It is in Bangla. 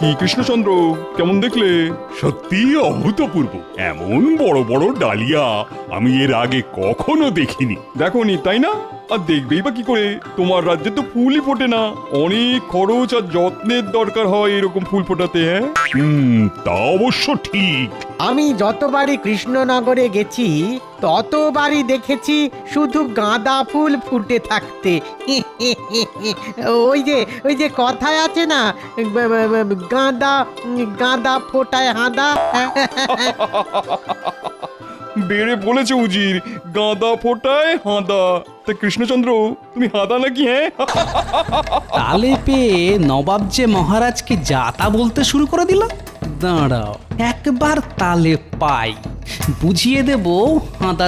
কি কৃষ্ণচন্দ্র, কেমন দেখলে? সত্যি অভূতপূর্ব। এমন বড় বড় ডালিয়া আমি এর আগে কখনো দেখিনি। দেখোনি তাই না? আর দেখবেই বা কি করে? তোমার রাজ্যে তো ফুলই ফোটে না। অনেক খরচ আর যত্নের দরকার হয় এরকম ফুল ফোটাতে। হ্যাঁ, তা অবশ্য ঠিক। আমি যতবারই কৃষ্ণনগরে গেছি ততবারই দেখেছি শুধু গাঁদা ফুল ফুটে থাকতে। ওই যে কথায় আছে না, গাঁদা গাঁদা ফোটায় হাঁদা। বেড়ে বলেছে উজির, গাঁদা ফোটায় হাঁদা। তা কৃষ্ণচন্দ্র, তুমি হাঁদা নাকি? হ্যাঁ, তালে পেয়ে নবাব যে মহারাজকে যাতা বলতে শুরু করে দিল। দাঁড়াও, একবার তালে পাই, বুঝিয়ে দেব হাঁদার